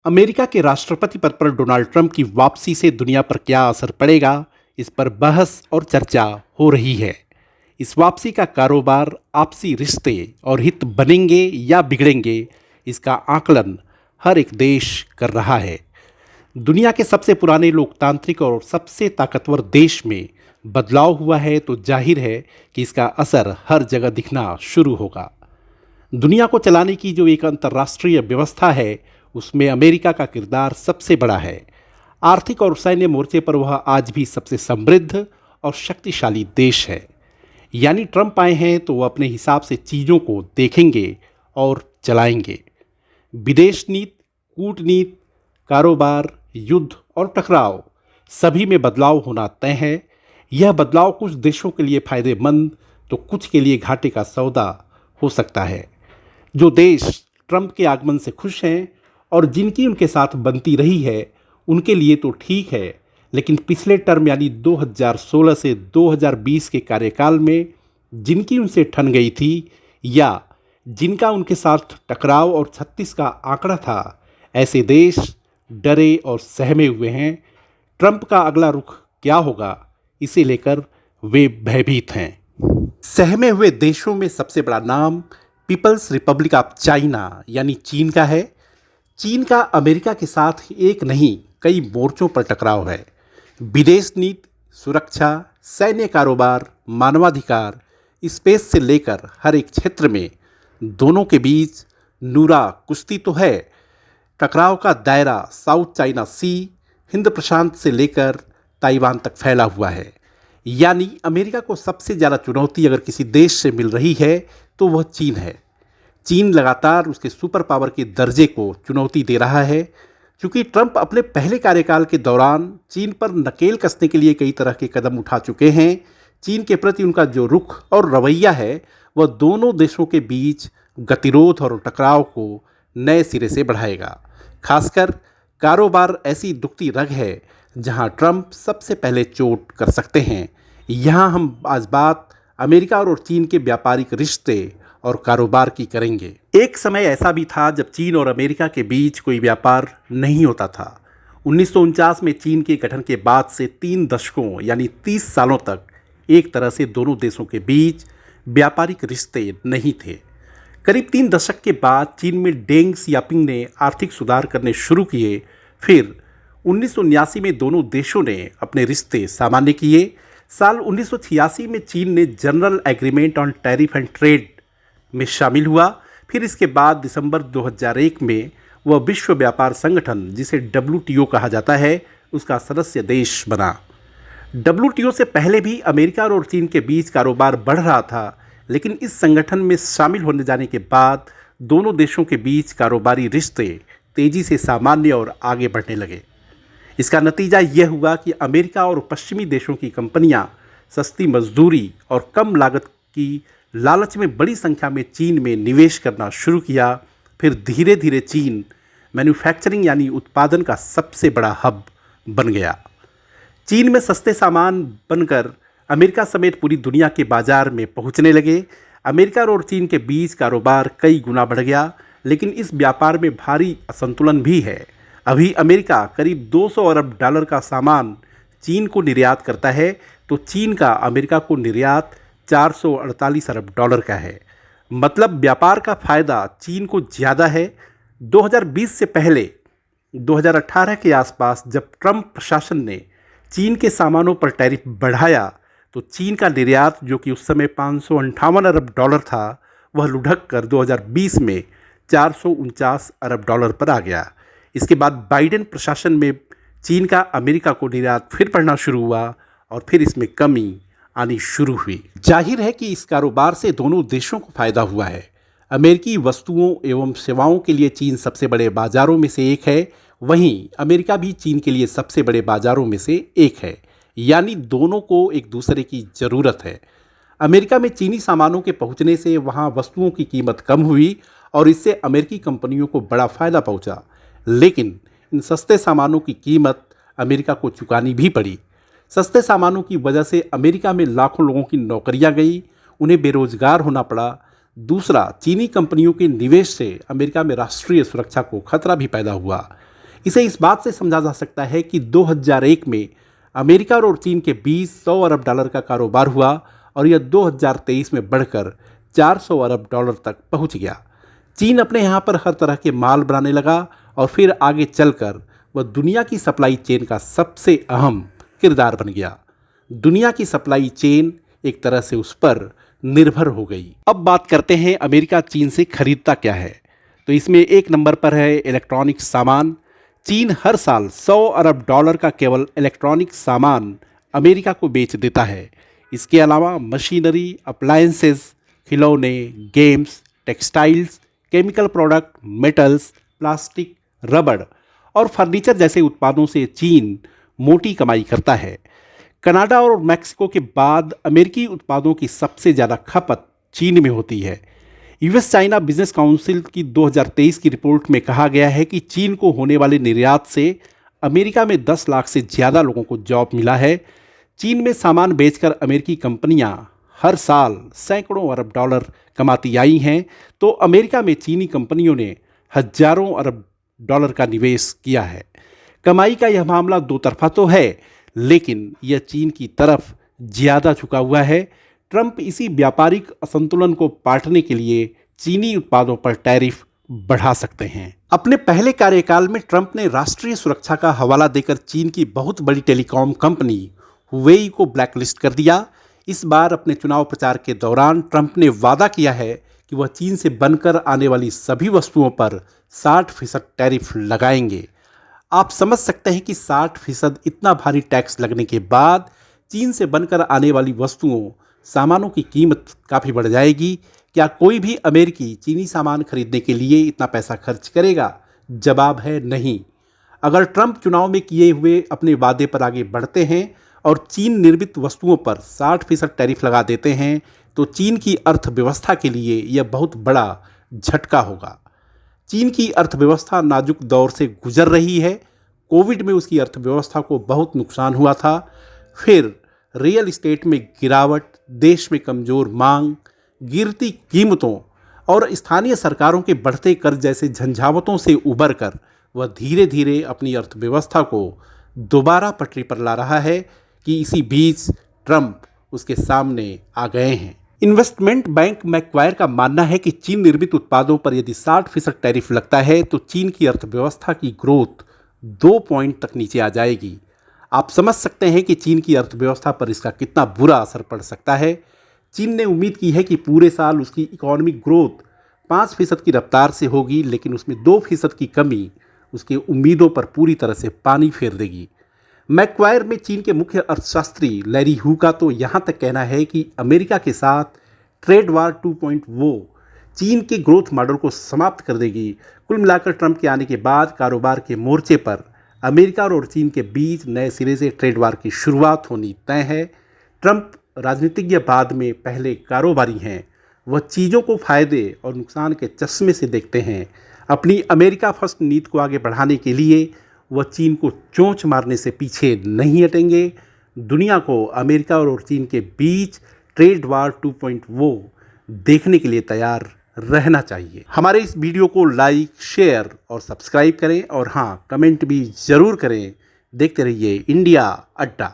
America के राष्ट्रपति पद पर डोनाल्ड ट्रंप की वापसी से दुनिया पर क्या असर पड़ेगा, इस पर बहस और चर्चा हो रही है। इस वापसी का कारोबार, आपसी रिश्ते और हित बनेंगे या बिगड़ेंगे, इसका आकलन हर एक देश कर रहा है। दुनिया के सबसे पुराने लोकतांत्रिक और सबसे ताकतवर देश में बदलाव हुआ है तो जाहिर है कि इसका असर हर जगह दिखना शुरू होगा। दुनिया को चलाने की जो एक अंतर्राष्ट्रीय व्यवस्था है, उसमें अमेरिका का किरदार सबसे बड़ा है। आर्थिक और सैन्य मोर्चे पर वह आज भी सबसे समृद्ध और शक्तिशाली देश है। यानी ट्रंप आए हैं तो वह अपने हिसाब से चीज़ों को देखेंगे और चलाएंगे। विदेश नीति, कूटनीति, कारोबार, युद्ध और टकराव, सभी में बदलाव होना तय है। यह बदलाव कुछ देशों के लिए फायदेमंद तो कुछ के लिए घाटे का सौदा हो सकता है। जो देश ट्रंप के आगमन से खुश हैं और जिनकी उनके साथ बनती रही है, उनके लिए तो ठीक है, लेकिन पिछले टर्म यानी 2016 से 2020 के कार्यकाल में जिनकी उनसे ठन गई थी या जिनका उनके साथ टकराव और 36 का आंकड़ा था, ऐसे देश डरे और सहमे हुए हैं। ट्रंप का अगला रुख क्या होगा, इसे लेकर वे भयभीत हैं। सहमे हुए देशों में सबसे बड़ा नाम पीपल्स रिपब्लिक ऑफ चाइना यानी चीन का है। चीन का अमेरिका के साथ एक नहीं कई मोर्चों पर टकराव है। विदेश नीति, सुरक्षा, सैन्य कारोबार, मानवाधिकार, स्पेस से लेकर हर एक क्षेत्र में दोनों के बीच नूरा कुश्ती तो है। टकराव का दायरा साउथ चाइना सी, हिंद प्रशांत से लेकर ताइवान तक फैला हुआ है। यानी अमेरिका को सबसे ज़्यादा चुनौती अगर किसी देश से मिल रही है तो वह चीन है। चीन लगातार उसके सुपर पावर के दर्जे को चुनौती दे रहा है। क्योंकि ट्रंप अपने पहले कार्यकाल के दौरान चीन पर नकेल कसने के लिए कई तरह के कदम उठा चुके हैं। चीन के प्रति उनका जो रुख और रवैया है, वह दोनों देशों के बीच गतिरोध और टकराव को नए सिरे से बढ़ाएगा। खासकर कारोबार ऐसी दुखती रग है जहां ट्रंप सबसे पहले चोट कर सकते हैं। यहाँ हम आज बात अमेरिका और चीन के व्यापारिक रिश्ते और कारोबार की करेंगे। एक समय ऐसा भी था जब चीन और अमेरिका के बीच कोई व्यापार नहीं होता था। 1949 में चीन के गठन के बाद से 3 दशकों यानी 30 सालों तक एक तरह से दोनों देशों के बीच व्यापारिक रिश्ते नहीं थे। करीब 3 दशक के बाद चीन में डेंग सियापिंग ने आर्थिक सुधार करने शुरू किए। फिर 1979 में दोनों देशों ने अपने रिश्ते सामान्य किए। साल 1986 में चीन ने general agreement on tariff and trade में शामिल हुआ। फिर इसके बाद दिसंबर 2001 में वह विश्व व्यापार संगठन, जिसे WTO कहा जाता है, उसका सदस्य देश बना। WTO से पहले भी अमेरिका और चीन के बीच कारोबार बढ़ रहा था, लेकिन इस संगठन में शामिल होने जाने के बाद दोनों देशों के बीच कारोबारी रिश्ते तेजी से सामान्य और आगे बढ़ने लगे। इसका नतीजा यह हुआ कि अमेरिका और पश्चिमी देशों की कंपनियां सस्ती मजदूरी और कम लागत की लालच में बड़ी संख्या में चीन में निवेश करना शुरू किया। फिर धीरे धीरे चीन मैन्युफैक्चरिंग यानी उत्पादन का सबसे बड़ा हब बन गया। चीन में सस्ते सामान बनकर अमेरिका समेत पूरी दुनिया के बाजार में पहुंचने लगे। अमेरिका और चीन के बीच कारोबार कई गुना बढ़ गया, लेकिन इस व्यापार में भारी असंतुलन भी है। अभी अमेरिका करीब 200 अरब डॉलर का सामान चीन को निर्यात करता है, तो चीन का अमेरिका को निर्यात 448 अरब डॉलर का है। मतलब व्यापार का फ़ायदा चीन को ज़्यादा है। 2020 से पहले 2018 के आसपास जब ट्रंप प्रशासन ने चीन के सामानों पर टैरिफ बढ़ाया, तो चीन का निर्यात, जो कि उस समय 558 अरब डॉलर था, वह लुढ़क कर 2020 में 449 अरब डॉलर पर आ गया। इसके बाद बाइडेन प्रशासन में चीन का अमेरिका को निर्यात फिर बढ़ना शुरू हुआ और फिर इसमें कमी आनी शुरू हुई। जाहिर है कि इस कारोबार से दोनों देशों को फायदा हुआ है। अमेरिकी वस्तुओं एवं सेवाओं के लिए चीन सबसे बड़े बाजारों में से एक है, वहीं अमेरिका भी चीन के लिए सबसे बड़े बाजारों में से एक है। यानी दोनों को एक दूसरे की ज़रूरत है। अमेरिका में चीनी सामानों के पहुंचने से वहां वस्तुओं की कीमत कम हुई और इससे अमेरिकी कंपनियों को बड़ा फ़ायदा पहुंचा। लेकिन इन सस्ते सामानों की कीमत अमेरिका को चुकानी भी पड़ी। सस्ते सामानों की वजह से अमेरिका में लाखों लोगों की नौकरियां गई, उन्हें बेरोजगार होना पड़ा। दूसरा, चीनी कंपनियों के निवेश से अमेरिका में राष्ट्रीय सुरक्षा को खतरा भी पैदा हुआ। इसे इस बात से समझा जा सकता है कि 2001 में अमेरिका और चीन के बीच 100 अरब डॉलर का कारोबार हुआ और यह 2023 में बढ़कर 400 अरब डॉलर तक पहुंच गया। चीन अपने यहाँ पर हर तरह के माल बनाने लगा और फिर आगे चलकर वह दुनिया की सप्लाई चेन का सबसे अहम किरदार बन गया। दुनिया की सप्लाई चेन एक तरह से उस पर निर्भर हो गई। अब बात करते हैं अमेरिका चीन से खरीदता क्या है। तो इसमें एक नंबर पर है इलेक्ट्रॉनिक सामान। चीन हर साल 100 अरब डॉलर का केवल इलेक्ट्रॉनिक सामान अमेरिका को बेच देता है। इसके अलावा मशीनरी, अप्लायंसेस, खिलौने, games, textiles, chemical product, metals, plastic, रबड़ और फर्नीचर जैसे उत्पादों से चीन मोटी कमाई करता है। कनाडा और मैक्सिको के बाद अमेरिकी उत्पादों की सबसे ज़्यादा खपत चीन में होती है। यूएस चाइना बिजनेस काउंसिल की 2023 की रिपोर्ट में कहा गया है कि चीन को होने वाले निर्यात से अमेरिका में 10 लाख से ज़्यादा लोगों को जॉब मिला है। चीन में सामान बेचकर अमेरिकी कंपनियां हर साल सैकड़ों अरब डॉलर कमाती आई हैं, तो अमेरिका में चीनी कंपनियों ने हजारों अरब डॉलर का निवेश किया है। कमाई का यह मामला दो तरफा तो है, लेकिन यह चीन की तरफ ज़्यादा झुका हुआ है। ट्रंप इसी व्यापारिक असंतुलन को पाटने के लिए चीनी उत्पादों पर टैरिफ बढ़ा सकते हैं। अपने पहले कार्यकाल में ट्रंप ने राष्ट्रीय सुरक्षा का हवाला देकर चीन की बहुत बड़ी टेलीकॉम कंपनी हुवेई को ब्लैकलिस्ट कर दिया। इस बार अपने चुनाव प्रचार के दौरान ट्रंप ने वादा किया है कि वह चीन से बनकर आने वाली सभी वस्तुओं पर 60% टैरिफ लगाएंगे। आप समझ सकते हैं कि 60% इतना भारी टैक्स लगने के बाद चीन से बनकर आने वाली वस्तुओं, सामानों की कीमत काफ़ी बढ़ जाएगी। क्या कोई भी अमेरिकी चीनी सामान खरीदने के लिए इतना पैसा खर्च करेगा? जवाब है नहीं। अगर ट्रंप चुनाव में किए हुए अपने वादे पर आगे बढ़ते हैं और चीन निर्मित वस्तुओं पर 60% टैरिफ लगा देते हैं, तो चीन की अर्थव्यवस्था के लिए यह बहुत बड़ा झटका होगा। चीन की अर्थव्यवस्था नाजुक दौर से गुजर रही है। कोविड में उसकी अर्थव्यवस्था को बहुत नुकसान हुआ था। फिर रियल एस्टेट में गिरावट, देश में कमज़ोर मांग, गिरती कीमतों और स्थानीय सरकारों के बढ़ते कर्ज जैसे झंझावतों से उबर कर वह धीरे धीरे अपनी अर्थव्यवस्था को दोबारा पटरी पर ला रहा है कि इसी बीच ट्रंप उसके सामने आ गए हैं। इन्वेस्टमेंट बैंक मैक्वायर का मानना है कि चीन निर्मित उत्पादों पर यदि 60% टैरिफ लगता है तो चीन की अर्थव्यवस्था की ग्रोथ 2 पॉइंट तक नीचे आ जाएगी। आप समझ सकते हैं कि चीन की अर्थव्यवस्था पर इसका कितना बुरा असर पड़ सकता है। चीन ने उम्मीद की है कि पूरे साल उसकी इकोनॉमिक ग्रोथ 5% की रफ्तार से होगी, लेकिन उसमें 2% की कमी उसकी उम्मीदों पर पूरी तरह से पानी फेर देगी। मैक्वायर में चीन के मुख्य अर्थशास्त्री लैरी हू का तो यहाँ तक कहना है कि अमेरिका के साथ ट्रेड वार 2.0 चीन के ग्रोथ मॉडल को समाप्त कर देगी। कुल मिलाकर ट्रंप के आने के बाद कारोबार के मोर्चे पर अमेरिका और चीन के बीच नए सिरे से ट्रेड वार की शुरुआत होनी तय है। ट्रंप राजनीतिज्ञ बाद में पहले कारोबारी हैं। वह चीज़ों को फायदे और नुकसान के चश्मे से देखते हैं। अपनी अमेरिका फर्स्ट नीति को आगे बढ़ाने के लिए वह चीन को चोंच मारने से पीछे नहीं हटेंगे। दुनिया को अमेरिका और चीन के बीच ट्रेड वार 2.0 देखने के लिए तैयार रहना चाहिए। हमारे इस वीडियो को लाइक, शेयर और सब्सक्राइब करें और हाँ, कमेंट भी ज़रूर करें। देखते रहिए इंडिया अड्डा।